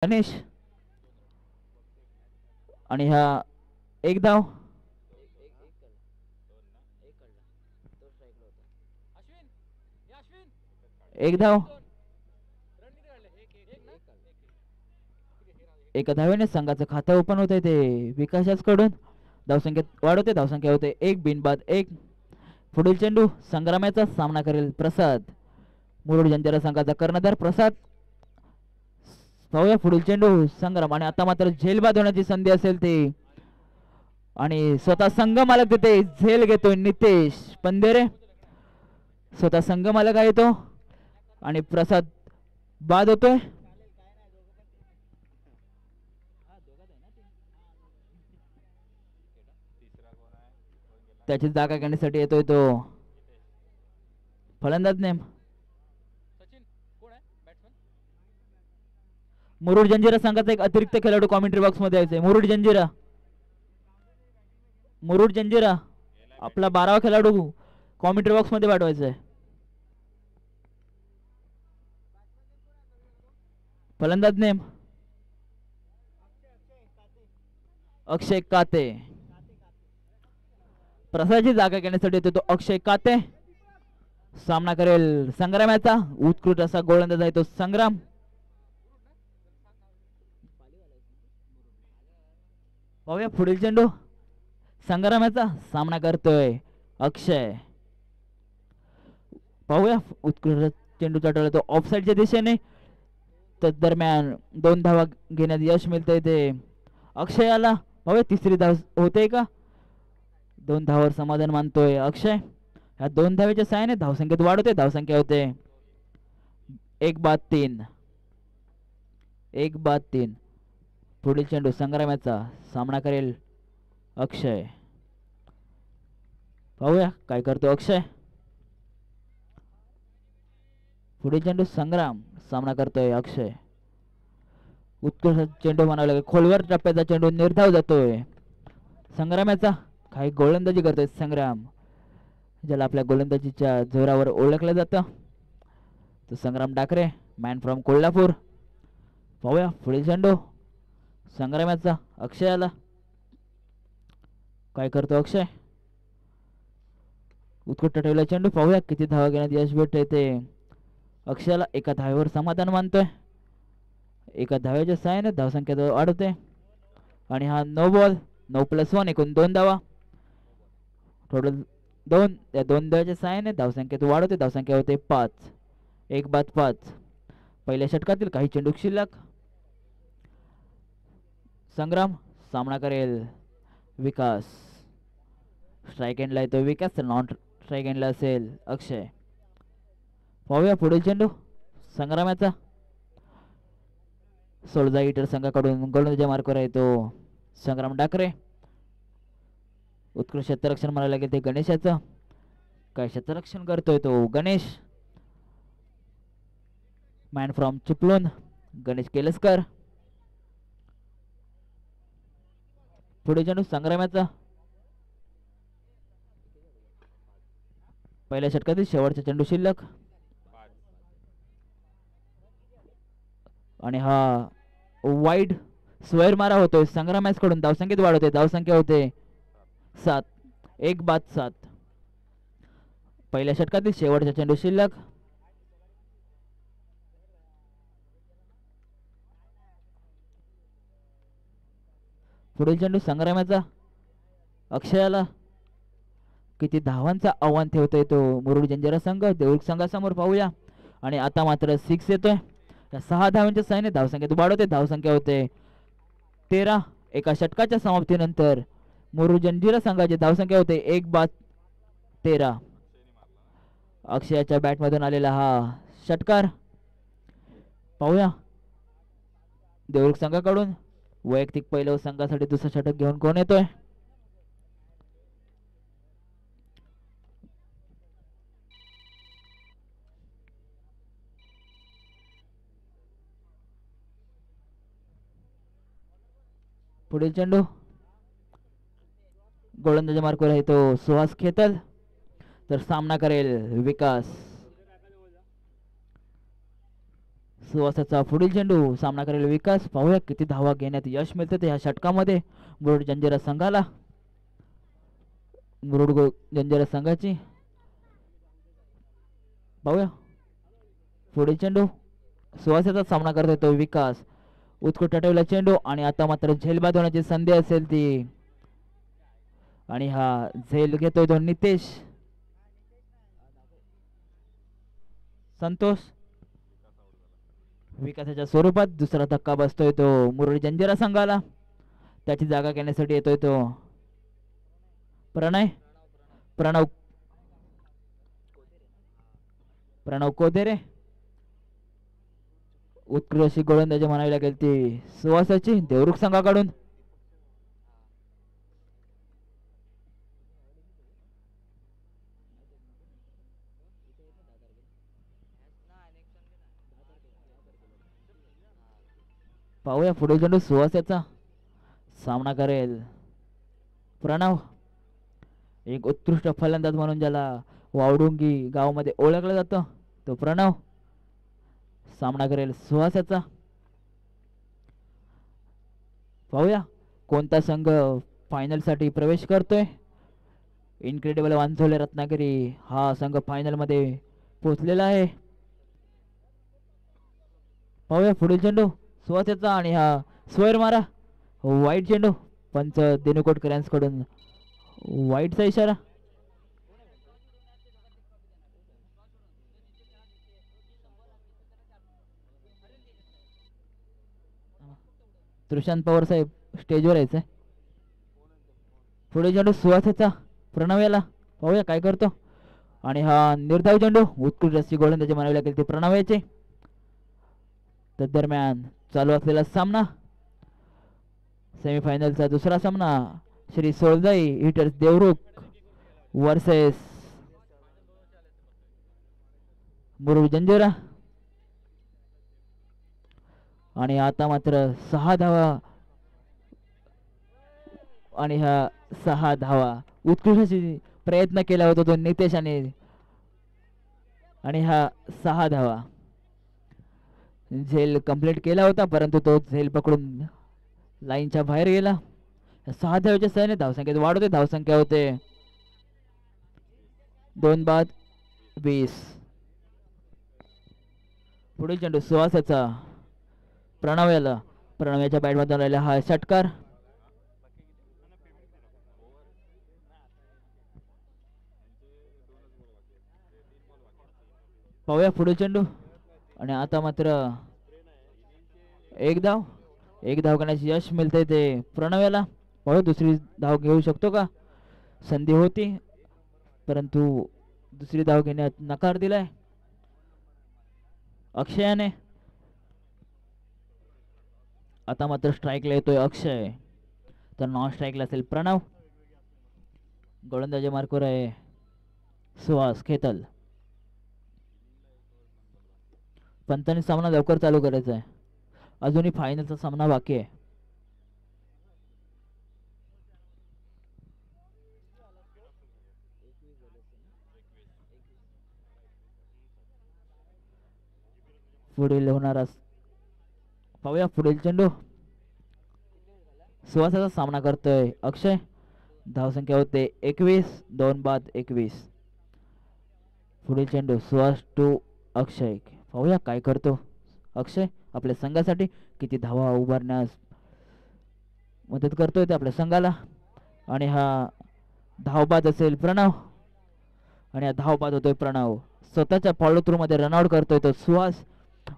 गणेश आणि हा एक धाव. एक धाव. एका धावेने संघाचं खातं ओपन होत आहे ते विकासच कडून. धावसंख्येत वाढवते. धावसंख्या होते एक बिनबाद एक. पुढील चेंडू संग्रामाचा सामना करेल प्रसाद. मुरुड जंजिरा संघाचा कर्णधार प्रसाद. पाहूया पुढील चेंडू संग्राम आणि आता मात्र झेलबाद होण्याची संधी असेल ते आणि स्वतः संघ मालक तिथे झेल घेतोय नितेश पंधेरे. स्वतः संघ मालक आहे तो आणि प्रसाद बाद होतोय. त्याची जागा घेण्यासाठी येतोय तो फलंदाज नेम मुरुड जंजिरा संघाचा एक अतिरिक्त खेळाडू कॉमेंट्री बॉक्स मध्ये यायचंय. मुरुड जंजिरा आपला 12वा खेळाडू कॉमेंट्री बॉक्स मध्ये पाठवायचा आहे. फलंदाज नेम अक्षय काते. प्रसादची जागा घेण्यासाठी येतो तो अक्षय काते. सामना करेल संग्रामाचा. उत्कृष्ट असा गोलंदाज आहे तो संग्राम. पाहूया पुढील चेंडू संग्रामाचा सामना करतोय अक्षय. पाहूया उत्कृष्ट चेंडू चढवला तो ऑफसाईडच्या दिशेने. तर दरम्यान 2 धावा घेण्यात यश मिळतंय ते अक्षयाला. पाहूया तिसरी धाव होते का. 2 धावावर समाधान मानतोय अक्षय. ह्या 2 धावेच्या साहाय्याने धावसंख्येत वाढ होते. धावसंख्या होते 1-3. 1-3. पुढील चेंडू संग्रामाचा सामना करेल अक्षय. पाहूया काय करतो अक्षय. पुढील चेंडू संग्राम सामना करतोय अक्षय. उत्कृष्ट चेंडू म्हणावं लागेल. खोलवर टप्प्याचा चेंडू निर्धाव जातोय संग्रामाचा. काही गोलंदाजी करतोय संग्राम ज्याला आपल्या गोलंदाजीच्या जोरावर ओळखलं जातं तो संग्राम डाकरे मॅन फ्रॉम कोल्हापूर. पाहूया पुढील चेंडू संग्रामाचा अक्षयाला. काय करतो अक्षय. उत्कृष्ट ठेवला चेंडू. पाहूया किती धावा घेण्यात यश भेटते ते अक्षयाला. एका धावेवर समाधान मानतोय. एका धावेच्या साहाय्याने धावसंख्या वाढवते आणि हा 9 बॉल 9+1 एकूण 2 धावा. टोटल 2. या 2 धावेच्या साहाय्याने धावसंख्येत वाढवते. धावसंख्या होते 5. 1-5. पहिल्या षटकातील काही चेंडू शिल्लक. संग्राम सामना करेल विकास. स्ट्राईक एंडला येतो विकास. तर नॉन स्ट्राईक एंडला असेल अक्षय. पाहूया पुढील चेंडू संग्रामाचा. सोळजा हिटर संघाकडून गोलंदाजी मार्कवर आहे तो संग्राम डाकरे. उत्कृष्ट क्षेत्ररक्षण म्हणायला लागेल ते गणेशाचं. काय क्षेत्ररक्षण करतोय तो गणेश. Man from Chiplun Ganesh Kelaskar. पुढे चेंडू संग्रामाचा. पहिल्या षटकातील शेवटचा चेंडू शिल्लक आणि हा वाईड स्क्वेअर मारा होतोय संग्रामास कडून. धावसंख्येत वाढ होते. धावसंख्या होते 7. 1-7. पहिल्या षटकातील शेवटचा चेंडू शिल्लक. पुढील चेंडू संग्रामाचा अक्षयाला. किती धावांचा आव्हान ठेवतोय तो मुरुड जंजिरा संघ देऊळ संघासमोर. पाहूया आणि आता मात्र 6 येतोय. 6 धावांच्या साहाय्याने धावसंख्येत वाढवते. धावसंख्या होते 13. एका षटकाच्या समाप्तीनंतर मुरुड जंजिरा संघाची धावसंख्या होते 1-13. अक्षयाच्या बॅटमधून आलेला हा षटकार. पाहूया देऊळ संघाकडून वैयक्तिक पहिलं संघासाठी दुसरं षटक घेऊन कोण येतोय. पुढील चेंडू गोलंदाजी मार्कवर आहे तो सुहास खेतल. तर सामना करेल विकास. सुवासाचा पुढील चेंडू सामना करेल विकास. पाहूया किती धावा घेण्यात यश मिळते ते ह्या षटकामध्ये मुरुड जंजिरा संघाला. मुरुड जंजिरा संघाची पाहूया पुढील चेंडू सुवासाचा सामना करत येतो विकास. उत्कृष्ट ठेवला चेंडू आणि आता मात्र झेलबाद होण्याची संधी असेल ती, आणि हा झेल घेतोय तो नितेश. संतोष विकासाच्या स्वरूपात दुसरा धक्का बसतोय तो मुरळी जंजिरा संघाला. त्याची जागा घेण्यासाठी येतोय तो प्रणव कोथेरे. उत्कृष्ट अशी गोलंदाजी म्हणावी लागेल ती सुवासाची देवरुख संघाकडून. पाहूया पुढील चेंडू सुवासाचा सामना करेल प्रणव. एक उत्कृष्ट फलंदाज म्हणून ज्याला वावडुंगी गावामध्ये ओळखलं जातं तो प्रणव सामना करेल सुहासाचा. पाहूया कोणता संघ फायनल साठी प्रवेश करतोय. इनक्रेडिबल वांझोले रत्नागिरी हा संघ फायनल मध्ये पोहोचलेला आहे. पाहूया पुढील चेंडू सुहासाचा आणि हा स्वर मारा वाईट चेंडू. पंच दिनू कोटकर यांच्याकडून वाईटचा इशारा. तुषांत पवार साहेब स्टेजवर यायचंय. पुढे चेंडू सुहासाचा प्रणव याला. पाहूया काय करतो. आणि हा निर्धाव चेंडू उत्कृष्ट अशी गोलंदाजी म्हणावी लागेल ते प्रणव याचे. तर दरम्यान चालू असलेला सामना सेमीफायनलचा दुसरा सामना श्री सोळजाई हिटर्स देवरुख वर्सेस मुरुड जंजिरा. आणि आता मात्र 6 धावा आणि हा 6 धावा उत्कृष्ट प्रयत्न केला होता तो नितेशाने. आणि हा 6 धावा झेल कंप्लीट केला होता परंतु तो झेल पकडून लाईनच्या बाहेर गेला. 6 धावेच्या सहाय्याने धावसंख्येत वाढ होते. धावसंख्या होते 2 बाद 20. पुढील चेंडू सुहासाचा प्रणव्याला. प्रणव्याच्या बॅटमधून आलेला हा षटकार. पाहूया पुढील चेंडू आणि आता मात्र एक धाव करण्याचे यश मिळते ते प्रणव्याला. पाहू दुसरी धाव घेऊ शकतो का. संधी होती परंतु दुसरी धाव घेण्यात नकार दिलाय अक्षयाने. आता मात्र स्ट्राईकला येतोय अक्षय. तर नॉन स्ट्राईकला असेल प्रणव. गोलंदाजी मार्कवर आहे सुहास खेतल. पंतांनी सामना लवकर चालू करायचा आहे. अजूनही फायनलचा सामना बाकी आहे. पुढील होणारा पाहूया पुढील चेंडू सुहासाचा सामना करतोय अक्षय. धावसंख्या होते 21. 2 बाद 21. पुढील चेंडू सुहास टू अक्षय. पाहूया काय करतो अक्षय आपल्या संघासाठी. किती धावा उभारण्यास मदत करतोय ते आपल्या संघाला. आणि हा धावबाद असेल प्रणव. आणि हा धावबाद होतोय प्रणव. स्वतःच्या फॉलो थ्रू मध्ये रनआउट करतोय तो सुहास.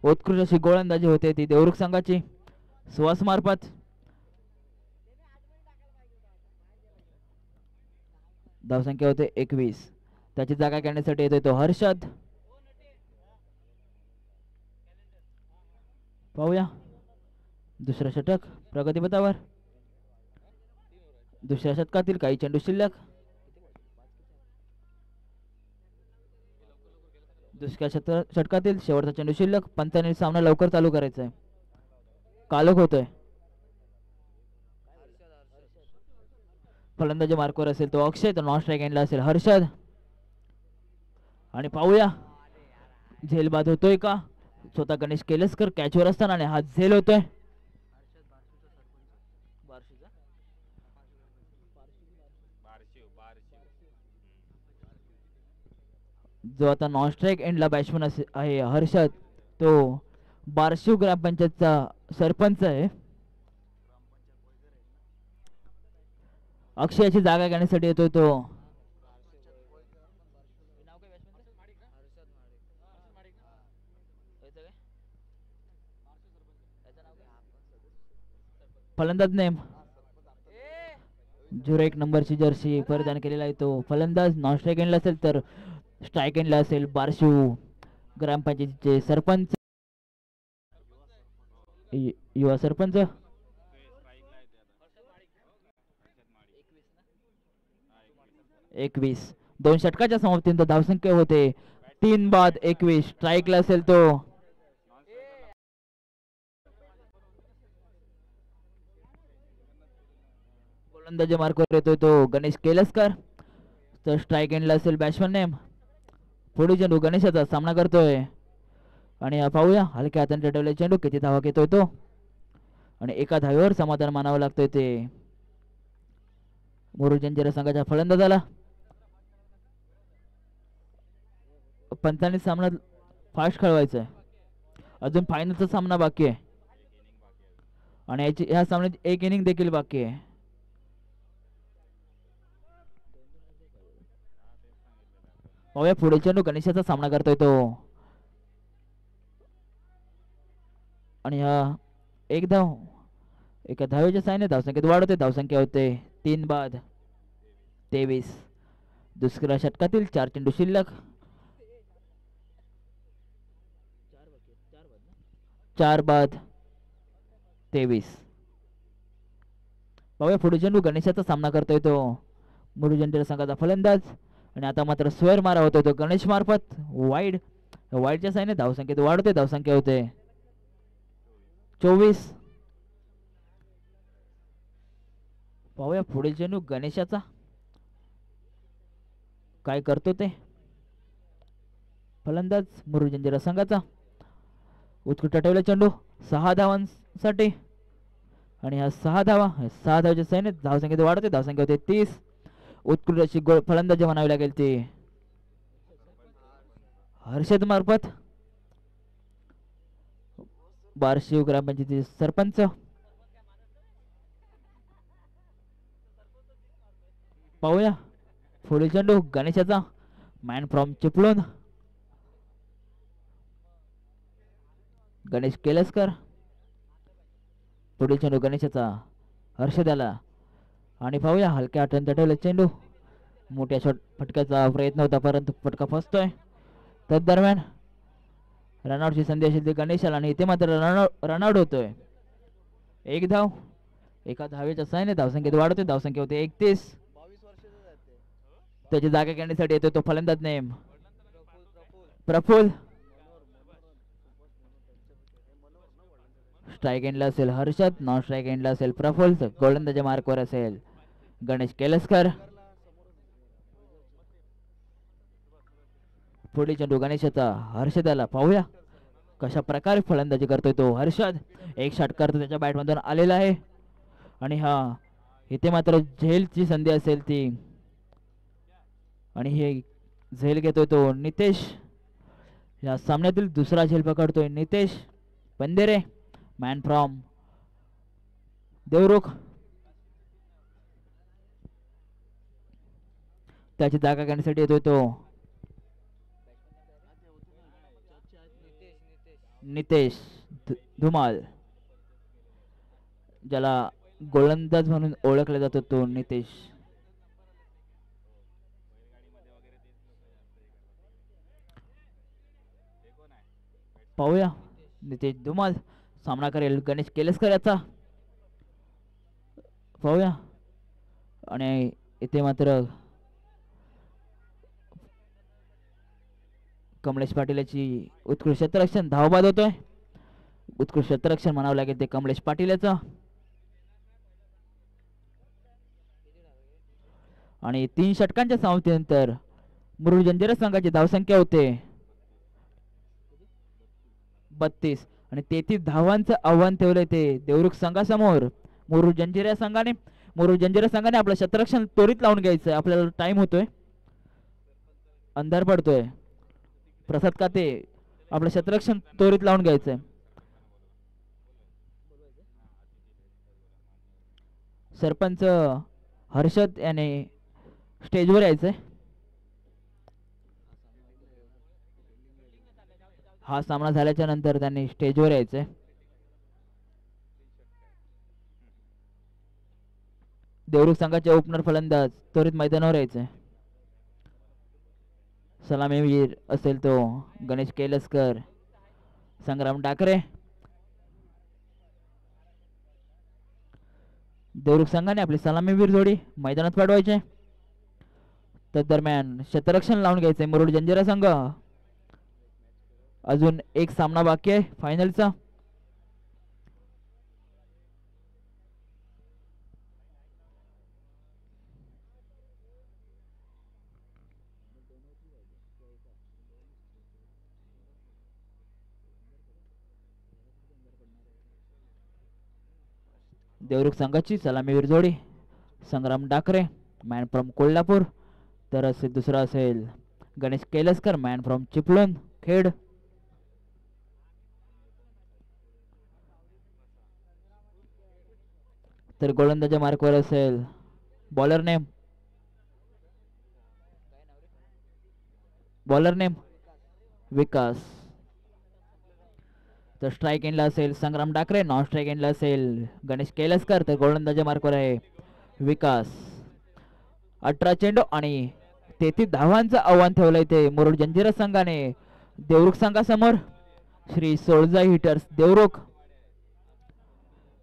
उत्कृष्ट अशी गोलंदाजी होते ती देवरुख संघाची सुहास मार्फत. धावसंख्या होते 21. त्याची जागा घेण्यासाठी येतोय तो हर्षद. पाहूया दुसरा षटक प्रगतीपथावर. दुसऱ्या षटकातील काही चेंडू शिल्लक. दुसऱ्या षटकातील शेवटचा चेंडू शिल्लक. पंचांनी सामना लवकर चालू करायचा आहे. कालोख होतोय. फलंदाजी मार्कवर असेल तो अक्षय. तर नॉन स्ट्राईक एंडला असेल हर्षद. आणि पाहूया झेलबाद होतोय का. स्वतः गणेश केलसकर कॅचवर असताना आणि हा झेल होतोय. जो आता नॉन स्ट्राईक एंडला बॅट्समन आहे हर्षद, तो बारशिव ग्रामपंचायतचा सरपंच आहे. अक्षयाची जागा घेण्यासाठी येतोय तो. फलंदाज नेम 01 नंबरची जर्सी परिधान केलेला आहे तो फलंदाज. नॉन स्ट्राईक एंडला असेल तर स्ट्राईक एंडला असेल बारशिव ग्रामपंचायतीचे सरपंच, युवा सरपंच. 21 2 षटकाच्या समाप्तीनंतर धावसंख्या होते 3 बाद 21. स्ट्राईकला असेल तो गोलंदाजी मार्कवर येतोय तो गणेश केलसकर. तर स्ट्राईक एंडला असेल बॅट्समन नेम. पुढे चेंडू गणेशाचा सामना करतोय आणि पाहूया हलक्या हाताने ठेवलेला चेंडू किती धावा घेतोय तो. आणि एका धावेवर समाधान मानावं लागतंय ते मुरुड जंजिरा संघाच्या फलंदाजाला. पंचांनी सामना फास्ट खेळवायचा आहे. अजून फायनलचा सामना बाकी आहे आणि ह्या सामन्यात एक इनिंग देखील बाकी आहे. पाहूया पुढे चेंडू गणेशाचा सामना करतोय तो आणि हा एक धाव एका धावेच्या साहाय्याने धावसंख्येत वाढ होते. धावसंख्या होते 3 बाद 23. दुसऱ्या षटकातील 4 चेंडू शिल्लक. 4 बाद 23. पाहूया पुढे चेंडू गणेशाचा सामना करतोय तो मुरुड जंजिरा संघाचा फलंदाज आणि आता मात्र स्वेर मारा होतोय तो गणेश मार्फत वाईडच्या साहाय्याने धावसंख्येत वाढ होते. धावसंख्या होते 24. पाहूया पुढील चेंडू गणेशाचा काय करतो ते फलंदाज मुरुड जंजिरा संघाचा. उत्कृष्ट ठेवला चेंडू 6 धावांसाठी आणि हा 6 धावाच्या साहाय्याने धावसंख्येत वाढ होते. धावसंख्या होते 30. उत्कृष्ट अशी फलंदाजी म्हणावी लागेल ती हर्षद मार्फत. बारशिव ग्रामपंचायतीचे सरपंच. पाहूया पुढील चेंडू गणेशाचा मॅन फ्रॉम चिपळूण गणेश केलसकर. पुढील चेंडू गणेशाचा हर्षदाला आणि पाहूया हलक्या हाताने ठेवला चेंडू. मोठ्या फटक्याचा प्रयत्न होता परंतु फटका फसतोय. त्या दरम्यान रनआउटची संधी असेल ती गणेशाला आणि इथे मात्र रनआउट होतोय. एक धाव एका धावेच्या साहाय्याने धावसंख्येत वाढवते. धावसंख्या होते 31. त्याची जागा घेण्यासाठी येतो तो फलंदाज नेम प्रफुल्ल. स्ट्राईक एंडला असेल हर्षद. नॉन स्ट्राईक एंडला असेल प्रफुल्ल. गोलंदाजी मार्कवर असेल गणेश केलसकर. पुढे चेंडू गणेशाचा हर्षदाला. पाहूया कशा प्रकारे फलंदाजी करतोय तो हर्षद. एक षटकार त्याच्या बॅटमधून आलेला आहे आणि हा इथे मात्र झेलची संधी असेल ती आणि हे झेल घेतोय तो नितेश. या सामन्यातील दुसरा झेल पकडतोय नितेश पंदेरे मॅन फ्रॉम देवरुख. त्याची जागा घेण्यासाठी येतोय तो नितेश धुमाल, ज्याला गोलंदाज म्हणून ओळखला जातो तो नितेश. पाहूया नितेश धुमाल सामना करेल गणेश केलसकर याचा. पाहूया आणि इथे मात्र कमलेश पाटील याची उत्कृष्ट क्षेत्ररक्षण धावबाद होतोय. उत्कृष्ट क्षेत्ररक्षण म्हणावं लागेल ते कमलेश पाटील याचा. आणि 3 षटकांच्या समाप्तीनंतर मुरुड जंजिरा संघाची धावसंख्या होते 32 आणि 33 धावांचं आव्हान ठेवलंय ते देवरुख संघासमोर. मुरुड जंजिरा संघाने आपलं शतरक्षण त्वरित लावून घ्यायचंय. आपल्याला टाइम होतोय, अंधार पडतोय. प्रसाद काते आपलं शतरक्षण त्वरित लावून घ्यायचंय. सरपंच हर्षद याने स्टेजवर यायचंय. हा सामना झाल्याच्या नंतर त्यांनी स्टेजवर यायचंय. देवरुख संघाचे ओपनर फलंदाज त्वरित मैदानावर यायचंय. सलामीवीर असेल तो गणेश केलसकर, संग्राम डाकरे. देवरुख संघाने आपली सलामीवीर जोडी मैदानात पाठवायचे. तर दरम्यान शतरक्षण लावून घ्यायचंय मुरुड जंजिरा संघ. अजून एक सामना बाकी आहे फायनलचा. देवरुख संघाची सलामीवीर जोडी संग्राम डाकरे मॅन फ्रॉम कोल्हापूर. तर असेल दुसरा असेल गणेश केलसकर मॅन फ्रॉम चिपळूण खेड. तर गोलंदाजा मार्कवर असेल बॉलर नेम विकास. तर स्ट्राइक एंडला असेल संग्राम डाकरे, नॉन स्ट्राइक एंडला असेल गणेश केलसकर. तर गोलंदाजा मार्कवर आहे विकास. 18 चेंडू आणि 33 धावांचं आव्हान ठेवलंय ते मुरुड जंजिरा संघाने देवरुख संघासमोर. श्री सोळजाई हिटर्स देवरुख,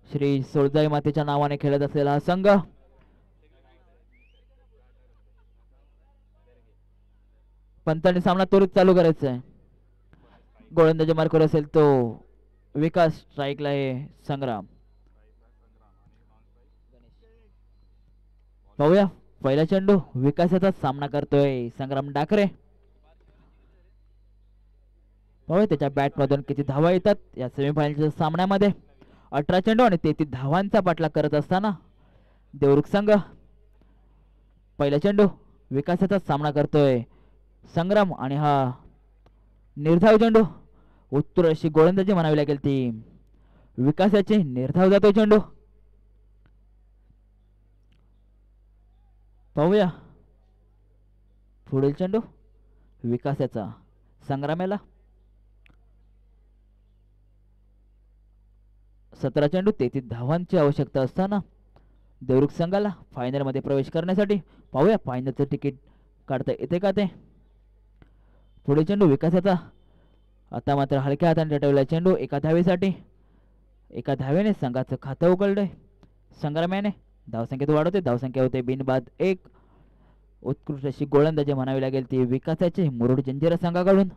श्री सोळजाई मातेच्या नावाने खेळत असलेला हा संघ. पंतांनी सामना त्वरित चालू करायचा आहे. गोलंदाजी मार्कवर असेल तो विकास, स्ट्राइकला आहे संग्राम. पाहूया पहिला चेंडू विकासाचा सामना करतोय संग्राम डाकरे. पाहूया त्याच्या बॅट मधून किती धावा येतात या सेमीफायनलच्या सामन्यामध्ये. 18 चेंडू आणि 33 धावांचा पाठलाग करत असताना देवरुख संघ. पहिला चेंडू विकासाचा सामना करतोय संग्राम आणि हा निर्धाव चेंडू. उत्तर अशी गोलंदाजी म्हणावी लागेल ती विकासाची. निर्धाव जातोय चेंडू. पाहूया पुढील चेंडू विकासाचा संग्रामाला. 17 चेंडू 33 धावांची आवश्यकता असताना देवरुख संघाला फायनल मध्ये प्रवेश करण्यासाठी. पाहूया फायनलचं तिकीट काढता येते का ते. पुढे चेंडू विकासाचा. आता मात्र हलक्या हाताने टटवला चेंडू एका धावेसाठी. एका धावेने संघाचं खातं उघडलंय संग्रामाने. धावसंख्येत वाढवते, धावसंख्या होते बिनबाद 1. उत्कृष्ट अशी गोलंदाजी म्हणावी लागेल ती विकासाची मुरुड जंजिरा संघाकडून.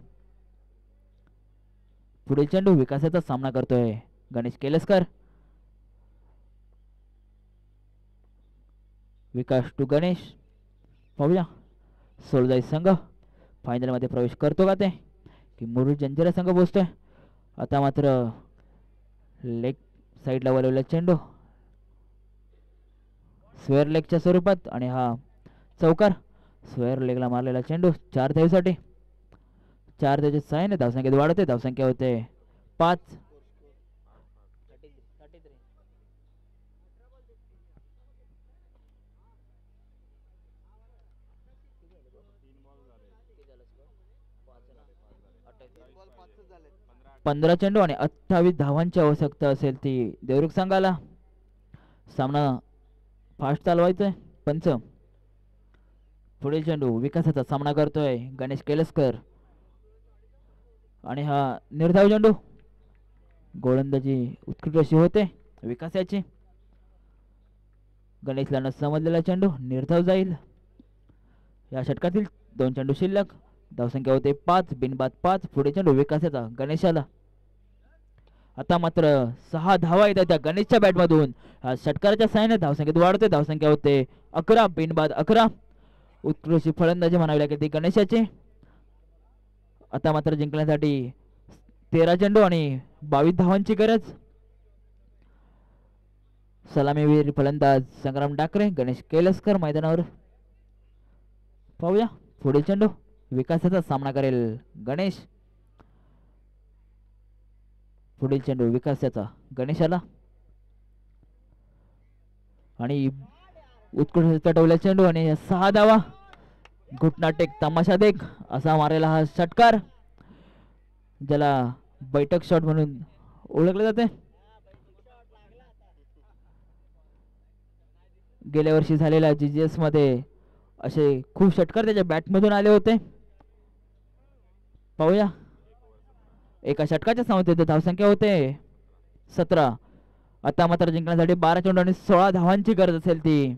पुढील चेंडू विकासाचा सामना करतोय गणेश केलसकर. विकास टू गणेश. पाहूया सोळजाई संघ फायनल मध्ये प्रवेश करतो का ते, की मुरुड जंजिरा संघ पोहोचतोय. आता मात्र लेग साईडला वळवलेला चेंडू स्क्वेअर लेगच्या स्वरूपात आणि हा चौकार. स्क्वेअर लेगला मारलेला चेंडू 4 धावेसाठी. 4 धावेच्या सहाय्याने धावसंख्येत वाढवते, धावसंख्या होते 5. पंधरा चेंडू आणि 28 धावांची आवश्यकता असेल ती देवरुख संघाला. सामना फास्ट चालवायचा आहे पंच. पुढील चेंडू विकासाचा सामना करतोय गणेश केलसकर आणि हा निर्धाव चेंडू. गोलंदाजी उत्कृष्ट अशी होते विकासाची. गणेशला न समजलेला चेंडू निर्धाव जाईल. या षटकातील 2 चेंडू शिल्लक. धावसंख्या होते 5 बिनबाद 5. पुढे चेंडू विकासाचा गणेशाला. आता मात्र 6 धावा येतात त्या गणेशच्या बॅटमधून. षटकाराच्या साहाय्याने धावसंख्येत वाढते, धावसंख्या होते 11 बिनबाद 11. उत्कृष्ट फलंदाजी म्हणावी लागेल ती गणेशाची. आता मात्र जिंकण्यासाठी 13 चेंडू आणि 22 धावांची गरज. सलामीवीर फलंदाज संग्राम डाकरे, गणेश केलसकर मैदानावर. पाहूया पुढील चेंडू, विकासाचा सामना करेल गणेश. पुढील चेंडू विकासाचा, गणेशाला आणि उत्कृष्ट चटवला चेंडू आणि 6 धावा. घुटना टेक तमाशा देख असा मारेला हा षटकार, ज्याला बैठक शॉट म्हणून ओळखले जाते. गेल्या वर्षी झालेल्या GGS मध्ये असे खूप षटकार त्याच्या बॅटमधून आले होते. पाहूया एका षटकाच्या समतेत धावसंख्या होते 17. आता मात्र जिंकण्यासाठी 12 चेंडू आणि 16 धावांची गरज असेल ती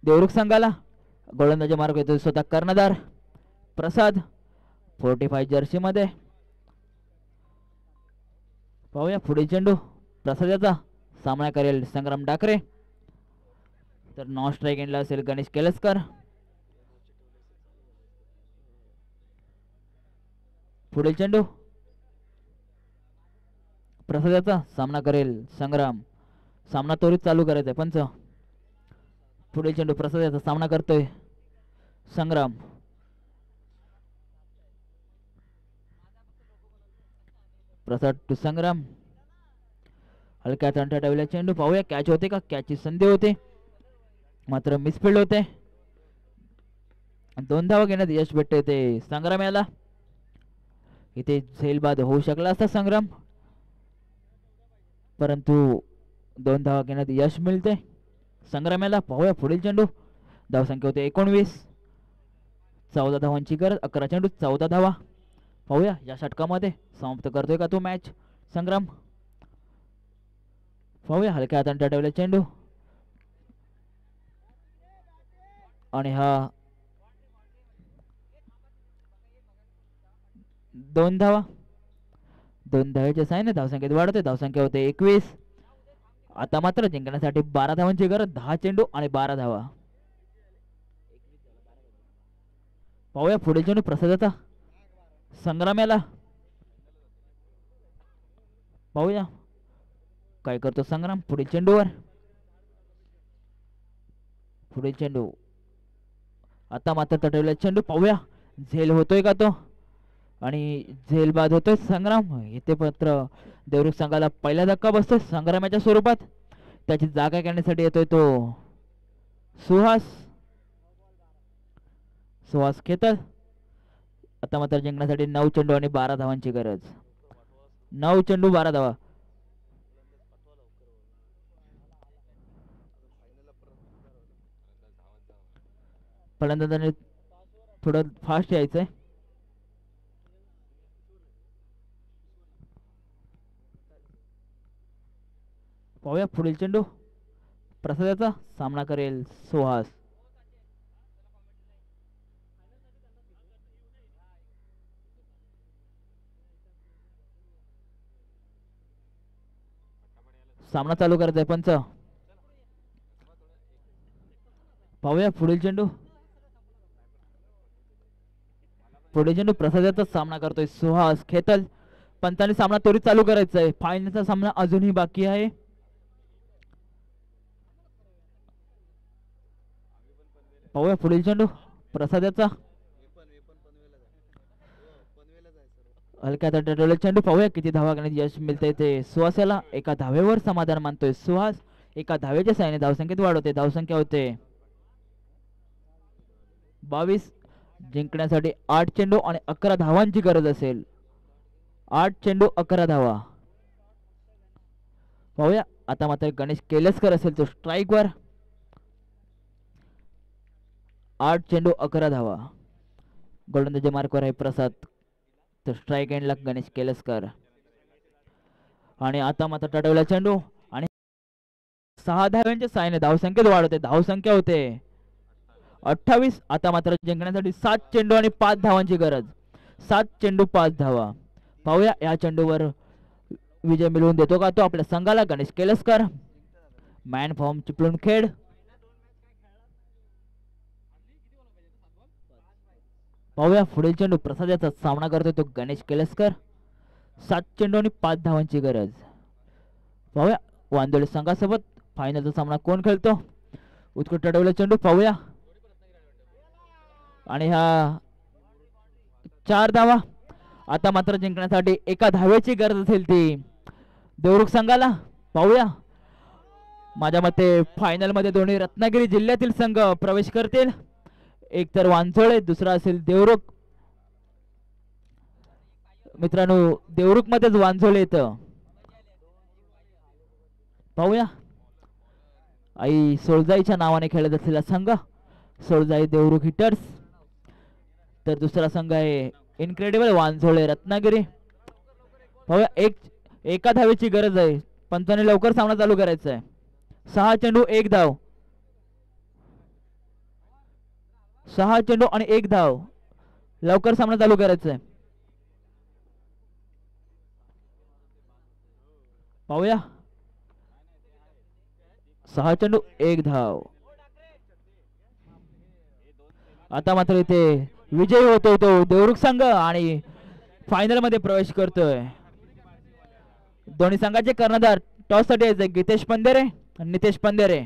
देवरुख संघाला. गोलंदाजी मार्ग येतो स्वतः कर्णधार प्रसाद 45 जर्सी मध्ये. पाहूया पुढील चेंडू, प्रसादाचा सामना करेल संग्राम डाकरे. तर नॉन स्ट्राईक एंडला असेल गणेश केलसकर. पुढील चेंडू, प्रसादाचा सामना करेल संग्राम. सामना त्वरित चालू करायचा आहे पंच. पुढील चेंडू प्रसादाचा सामना करतोय संग्राम. प्रसाद टू संग्राम, हलक्या तंटा ठेवल्या चेंडू. पाहूया कॅच होते का, कॅचची संधी होते मात्र मिसफिल्ड होते. 2 धावा घेण्यात यश भेटते ते संग्राम याला. इथे झेलबाद होऊ शकला असता संग्राम, परंतु 2 धावा घेण्यात यश मिळते संग्राम याला. पाहूया पुढील चेंडू, धावसंख्या होते 19. 14 धावांची गरज. 11 चेंडू 14 धावा. पाहूया या षटकामध्ये समाप्त करतोय का तो मॅच संग्राम. पाहूया हलक्या हाताने ठेवले चेंडू आणि हा 2 धावा. 2 धावेच्या साहाय्याने धावसंख्येत वाढवते. धावसंख्या होते 21. आता मात्र जिंकण्यासाठी 12 धावांची गरज. 10 चेंडू आणि 12 धावा. पाहूया पुढील चेंडू प्रसादाचा संग्राम याला. पाहूया काय करतो संग्राम पुढील चेंडूवर. पुढील चेंडू, आता मात्र तटवला चेंडू. पाहूया झेल होतोय का तो आणि झेल बाद होतोय संग्राम. इथे पत्र देवरुख संघाला पहिला धक्का बसतोय संग्रामाच्या स्वरूपात. त्याची जागा घेण्यासाठी येतोय तो सुहास. सुहास खेतर. आता मात्र जिंकण्यासाठी 9 चेंडू आणि 12 धावांची गरज. 9 चेंडू 12 धावा. फलंदाजाने थोडं फास्ट यायचंय. पाहूया पुढील चेंडू, प्रसादाचा सामना करेल सुहास. सामना चालू करायचा आहे पंच. पाहूया पुढील चेंडू. पुढील चेंडू प्रसादाचा सामना करतोय सुहास खेतल. पंचांनी सामना त्वरित चालू करायचा आहे. फायनलचा सामना अजूनही बाकी आहे. पाहूया पुढील चेंडू प्रसादाचा, हलक्या तटवला चेंडू. पाहूया किती धावा घेण्यात यश मिळते ते सुहासाला. एका धावेवर समाधान मानतोय सुहास. एका धावेच्या साहाय्याने धावसंख्येत वाढवते. धावसंख्या होते 22. जिंकण्यासाठी 8 चेंडू आणि 11 धावांची गरज असेल. 8 चेंडू 11 धावा. पाहूया आता मात्र गणेश केलसकर असेल तो स्ट्राईक वर. 8 चेंडू 11 धावा. गोलंदाजी मार्कवर आहे प्रसाद. तर स्ट्राईक एंडला गणेश केलसकर. आणि आता मात्र टटवला चेंडू आणि 6 धाव्यांच्या साहाय्याने धावसंख्येत वाढवते. धावसंख्या होते 28. आता मात्र जिंकण्यासाठी 7 चेंडू आणि 5 धावांची गरज. 7 चेंडू 5 धावा. पाहूया या चेंडूवर विजय मिळवून देतो का तो आपल्या संघाला गणेश केलसकर. Man from Chiplun Khed. पाहूया पुढील चेंडू प्रसाद याचा सामना करतोय तो गणेश केलसकर. 7 चेंडू आणि 5 धावांची गरज. पाहूया वांदोळे संघासोबत फायनलचा सामना कोण खेळतो. उत्कृष्ट अडवला चेंडू पाहूया आणि हा 4 धावा. आता मात्र जिंकण्यासाठी एका धावेची गरज असेल ती देवरुख संघाला. पाहूया माझ्या मते फायनल मध्ये दोन्ही रत्नागिरी जिल्ह्यातील संघ प्रवेश करतील. एक तर वांझोळे दुसरा असेल देवरुख. मित्रांनो देवरुख मध्येच वांझोळे येतं. पाहूया आई सोळजाईच्या नावाने खेळत असलेला संघ सोळजाई देवरुख हिटर्स. तर दुसरा संघ आहे इनक्रेडिबल वांझोळे रत्नागिरी. पाहूया एका धावेची गरज आहे. पंचाने लवकर सामना चालू करायचा आहे. 6 चेंडू 1 धाव. 6 चेंडू आणि 1 धाव. लवकर सामना चालू करायचा आहे. पाहूया 6 चेंडू 1 धाव. आता मात्र इथे विजयी होतोय तो देवरुख संघ आणि फायनल मध्ये प्रवेश करतोय. दोन्ही संघाचे कर्णधार टॉस साठी गीतेश पंधेरे आणि नितेश पंधेरे.